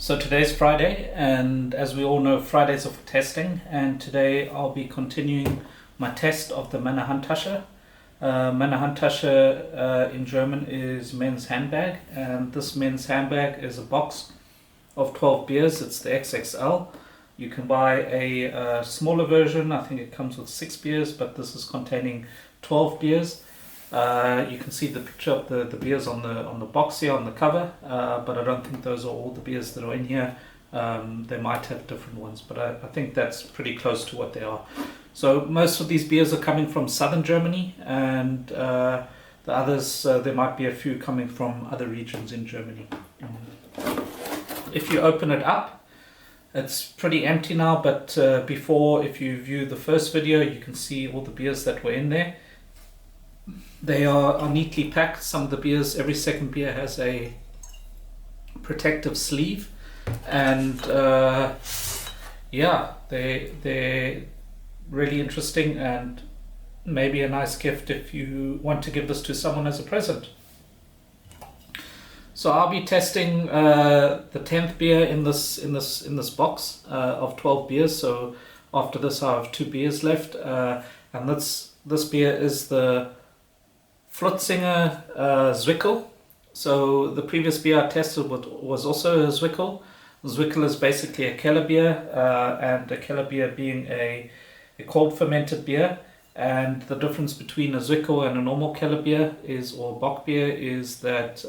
So today's Friday, and as we all know, Fridays are for testing, and today I'll be continuing my test of the Männer Handtasche. Männer Handtasche in German is men's handbag, and this men's handbag is a box of 12 beers. It's the XXL. You can buy a smaller version. I think it comes with 6 beers, but this is containing 12 beers. You can see the picture of the beers on the box here on the cover, but I don't think those are all the beers that are in here. They might have different ones, but I think that's pretty close to what they are. So most of these beers are coming from southern Germany, and the others, there might be a few coming from other regions in Germany. If you open it up, it's pretty empty now, but before, if you view the first video, you can see all the beers that were in there. They are neatly packed. Some of the beers, every second beer has a protective sleeve, and yeah, they're really interesting and maybe a nice gift if you want to give this to someone as a present. So I'll be testing the 10th beer in this box of 12 beers. So after this, I have 2 beers left, and this beer is the Flötzinger Zwickl. So the previous beer I tested was also a Zwickl. Zwickl is basically a Keller beer, and a Keller beer being a cold fermented beer. And the difference between a Zwickl and a normal Keller beer or Bock beer is that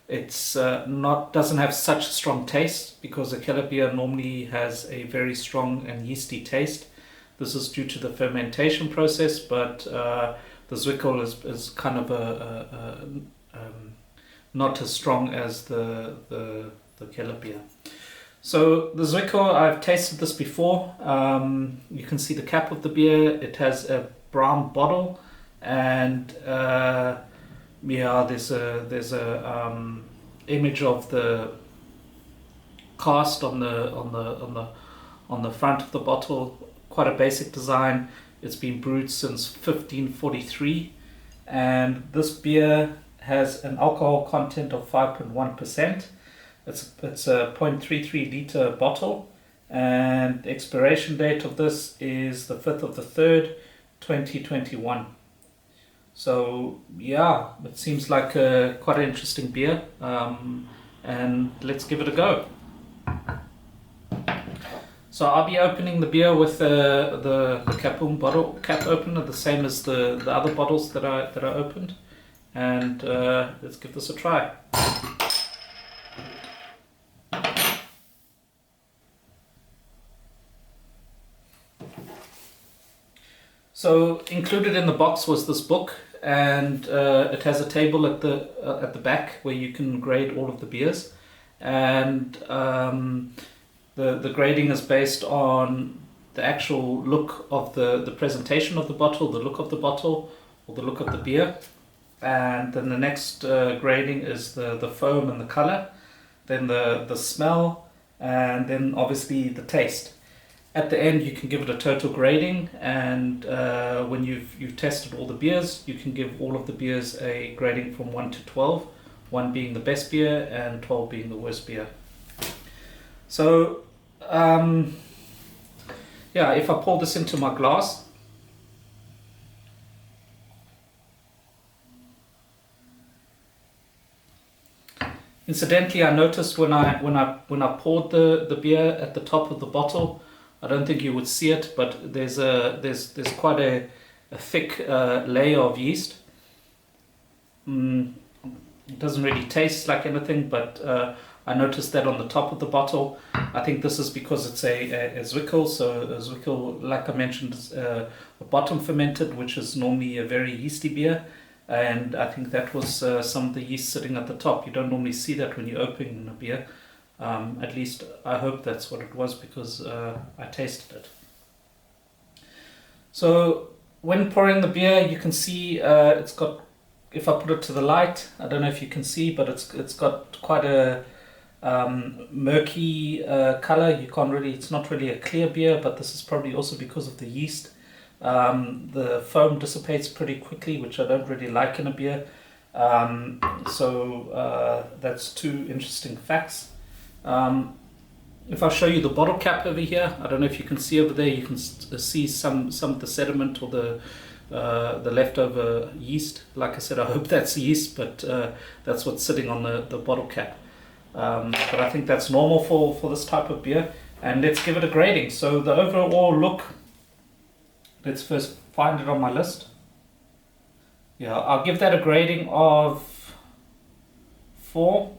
it's doesn't have such a strong taste, because a Keller beer normally has a very strong and yeasty taste. This is due to the fermentation process, but the Zwickl is kind of not as strong as the Keller beer. So the Zwickl, I've tasted this before. You can see the cap of the beer. It has a brown bottle, and yeah, there's a image of the cast on the front of the bottle. Quite a basic design. It's been brewed since 1543, and this beer has an alcohol content of 5.1%. It's a 0.33 liter bottle, and the expiration date of this is the 5th of the 3rd, 2021. So yeah, it seems like quite an interesting beer, and let's give it a go. So I'll be opening the beer with the Capung bottle cap opener, the same as the other bottles that I opened, and let's give this a try. So included in the box was this book, and it has a table at the back where you can grade all of the beers, and the grading is based on the actual look of the presentation of the bottle, the look of the bottle, or the look of the beer. And then the next grading is the foam and the color, then the smell, and then obviously the taste. At the end, you can give it a total grading, and when you've tested all the beers, you can give all of the beers a grading from 1 to 12, 1 being the best beer and 12 being the worst beer. So yeah, if I pour this into my glass, incidentally, I noticed when I poured the beer at the top of the bottle, I don't think you would see it, but there's quite a thick layer of yeast. It doesn't really taste like anything, but I noticed that on the top of the bottle. I think this is because it's a Zwickl. So a Zwickl, like I mentioned, is a bottom fermented, which is normally a very yeasty beer. And I think that was some of the yeast sitting at the top. You don't normally see that when you open a beer. At least I hope that's what it was, because I tasted it. So when pouring the beer, you can see it's got, if I put it to the light, I don't know if you can see, but it's got quite a murky color. You can't really, it's not really a clear beer, but this is probably also because of the yeast. The foam dissipates pretty quickly, which I don't really like in a beer. So that's 2 interesting facts. If I show you the bottle cap over here, I don't know if you can see over there, you can see some of the sediment or the leftover yeast. Like I said, I hope that's yeast, but that's what's sitting on the bottle cap. But I think that's normal for this type of beer. And let's give it a grading. So the overall look, let's first find it on my list. Yeah, I'll give that a grading of 4.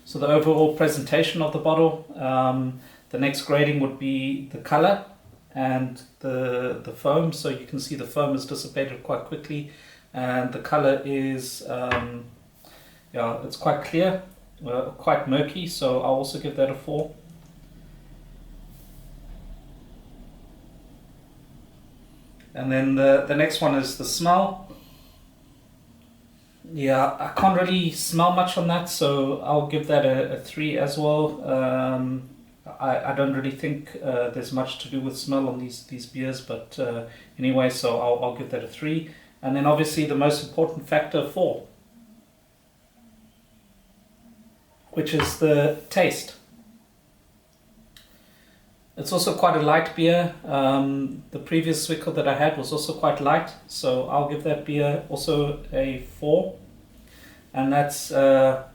So the overall presentation of the bottle, the next grading would be the color and the foam. So you can see the foam is dissipated quite quickly, and the color is, yeah, it's quite clear, quite murky. So I'll also give that a 4. And then the next one is the smell. Yeah, I can't really smell much on that, so I'll give that a 3 as well. I don't really think there's much to do with smell on these beers, but anyway, so I'll give that a 3. And then obviously the most important factor, 4, which is the taste. It's also quite a light beer. The previous Zwickl that I had was also quite light, so I'll give that beer also a 4. And that's a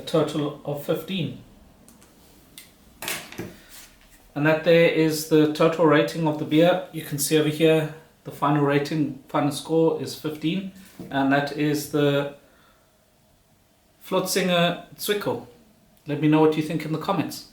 total of 15. And that there is the total rating of the beer. You can see over here the final rating, final score is 15. And that is the Flötzinger Zwickl. Let me know what you think in the comments.